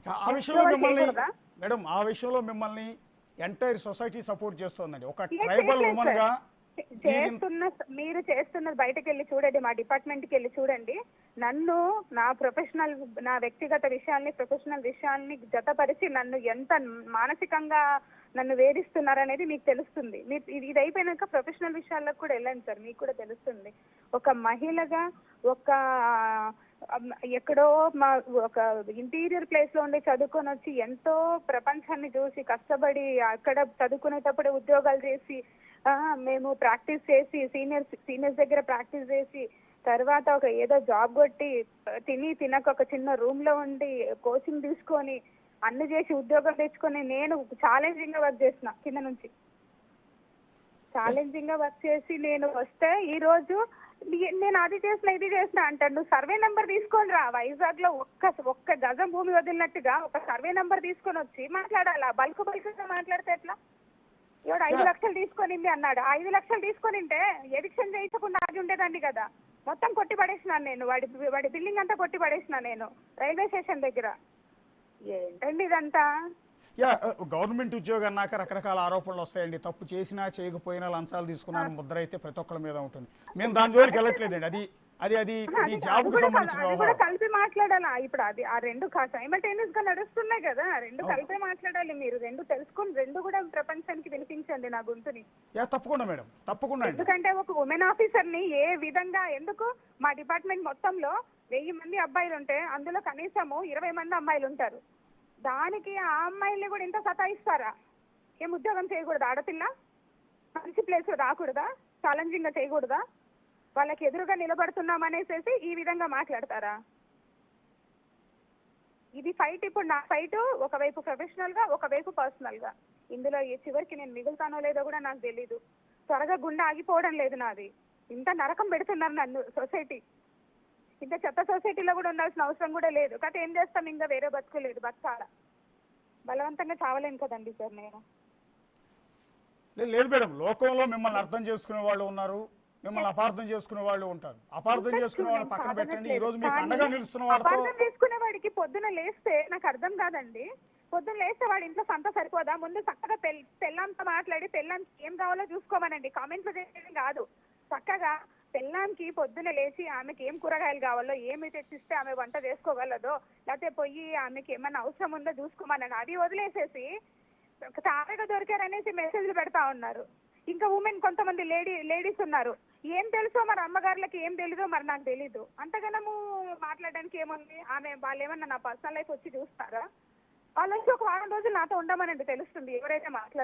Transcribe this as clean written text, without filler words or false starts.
ఆ నెక్స్ట్ విషయంలో వాళ్ళు మిమ్మల్ని చేయకూడదా? మేడం ఆ విషయంలో మిమ్మల్ని ఎంటైర్ సొసైటీ సపోర్ట్ చేస్తోందండి. ఒక ఏం ట్రైబల్ చేయట్లేదు ఉమెన్ సార్. గా మీరు మీరు చేస్తున్నది బయటకు వెళ్ళి చూడండి, మా డిపార్ట్మెంట్కి వెళ్ళి చూడండి. నన్ను నా వ్యక్తిగత విషయాల్ని, ప్రొఫెషనల్ విషయాల్ని జతపరిచి నన్ను ఎంత మానసికంగా నన్ను వేధిస్తున్నారనేది మీకు తెలుస్తుంది. మీరు ఇది అయిపోయినాక ప్రొఫెషనల్ విషయాలకు కూడా వెళ్ళండి సార్, మీకు కూడా తెలుస్తుంది. ఒక మహిళగా ఒక ఎక్కడో ఒక ఇంటీరియర్ ప్లేస్ లో ఉండి చదువుకొని వచ్చి ఎంతో ప్రపంచాన్ని చూసి కష్టపడి అక్కడ చదువుకునేటప్పుడు ఉద్యోగాలు చేసి మేము ప్రాక్టీస్ చేసి సీనియర్స్ దగ్గర ప్రాక్టీస్ చేసి తర్వాత ఒక ఏదో జాబ్ కొట్టి తినక ఒక చిన్న రూమ్ లో ఉండి కోచింగ్ తీసుకొని అన్ని చేసి ఉద్యోగం తెచ్చుకొని నేను ఛాలెంజింగ్ గా వర్క్ చేసిన కింద నుంచి నేను వస్తే ఈ రోజు నేను అది చేసిన ఇది చేసిన అంటాను. నువ్వు సర్వే నెంబర్ తీసుకొని రా, వైజాగ్ లో ఒక్క గజం భూమి వదిలినట్టుగా ఒక సర్వే నెంబర్ తీసుకొని వచ్చి మాట్లాడాలా? బల్క్ మాట్లాడితే ఎట్లా? ఎవడు 5 లక్షలు తీసుకొనింది అన్నాడు. 5 లక్షలు తీసుకొనింటే ఎవిక్షన్ చేయించకుండా ఆగి ఉండేదాన్ని కదా. మొత్తం కొట్టి పడేసినాను నేను, వాడి బిల్డింగ్ అంతా కొట్టి పడేసినా నేను రైల్వే స్టేషన్ దగ్గర. ఏంటండి ఇదంతా? గవర్నమెంట్ ఉద్యోగం అన్నాక రకరకాల ఆరోపణలు వస్తాయండి. తప్పు చేసినా చేయకపోయినా లంచాలు తీసుకున్నాను ముద్ర అయితే ప్రతి ఒక్కరి మీద ఉంటుంది. మేము దాని జోలికి వెళ్ళట్లేదండి. అది మీ జాబ్కు సంబంధించిన వ్యవహారం. కలిపి మాట్లాడాలా? ఇప్పుడు ఆ రెండు సైమల్టేనియస్ గా నడుస్తున్నాయి కదా, రెండు కలిపి మాట్లాడాలి. మీరు రెండు తెలుసుకుని రెండు కూడా ప్రపంచానికి వినిపించండి నా గొంతుని. తప్పకుండా మేడం, తప్పకుండా. ఎందుకంటే ఒక ఉమెన్ ఆఫీసర్ ని ఏ విధంగా ఎందుకు మా డిపార్ట్మెంట్ మొత్తంలో 1000 మంది అబ్బాయిలు ఉంటే అందులో కనీసము 20 మంది అమ్మాయిలు ఉంటారు. దానికి ఆ అమ్మాయిల్ని కూడా ఇంత సతాయిస్తారా? ఏం ఉద్యోగం చేయకూడదా? ఆడపిల్ల మంచి ప్లేస్ రాకూడదా? ఛాలెంజింగ్ గా చేయకూడదా? వాళ్ళకి ఎదురుగా నిలబడుతున్నాం అనేసి ఈ విధంగా మాట్లాడతారా? ఇది ఫైట్. ఇప్పుడు నా ఫైట్ ఒకవైపు ప్రొఫెషనల్ గా, ఒకవైపు పర్సనల్ గా. ఇందులో చివరికి నేను మిగులుతానో లేదో కూడా నాకు తెలీదు. త్వరగా గుండె ఆగిపోవడం లేదు నాది. ఇంత నరకం పెడుతున్నారు నన్ను సొసైటీ. ఇంత చెత్త సొసైటీలో కూడా ఉండాల్సిన అవసరం కూడా లేదు. కాకపోతే ఏం చేస్తాం, ఇంకా వేరే బతుకులేదు, బతకాల. బలవంతంగా చావలేను కదండి సార్ నేను. లేదు మేడం, లోకంలో మిమ్మల్ని అర్థం చేసుకునే వాళ్ళు ఉన్నారు, మిమ్మల్ని అపార్థం చేసుకునే వాళ్ళు ఉంటారు. అపార్థం చేసుకునే వాళ్ళు పక్కన పెట్టండి. ఈ రోజు మీకు అండగా నిలుస్తున్న వాళ్ళతో. అపార్థం చేసుకునే వాడికి పొద్దున లేస్తే నాకు అర్థం కాదండి. పొద్దున లేస్తే వాడి ఇంట్లో సంత సరిపోదా? ముందు చక్కగా పెళ్ళాంతో మాట్లాడి పెళ్ళాంకి ఏం కావాలో చూసుకోమనండి. కామెంట్లు చేయడం కాదు. చక్కగా పెళ్ళాంకి పొద్దున లేచి ఆమెకి ఏం కూరగాయలు కావాలో, ఏమి తెచ్చిస్తే ఆమె వంట చేసుకోగలదో, లేకపోతే పోయి ఆమెకి ఏమన్నా అవసరం ఉందో చూసుకోమనండి. అది వదిలేసేసి తారగా దొరికారనేసి మెసేజ్లు పెడతా ఉన్నారు. ఇంకా ఉమెన్ కొంతమంది లేడీస్ ఉన్నారు. ఏం తెలుసో మరి అమ్మగారులకి, ఏం తెలీదో మరి నాకు తెలీదు. అంతగానము మాట్లాడడానికి ఏముంది? వాళ్ళు ఏమన్నా నా పర్సనల్ లైఫ్ వచ్చి చూస్తారా? వాళ్ళు వచ్చి ఒక వారం రోజులు నాతో ఉండమనండి, తెలుస్తుంది ఎవరైతే మాట్లాడారు.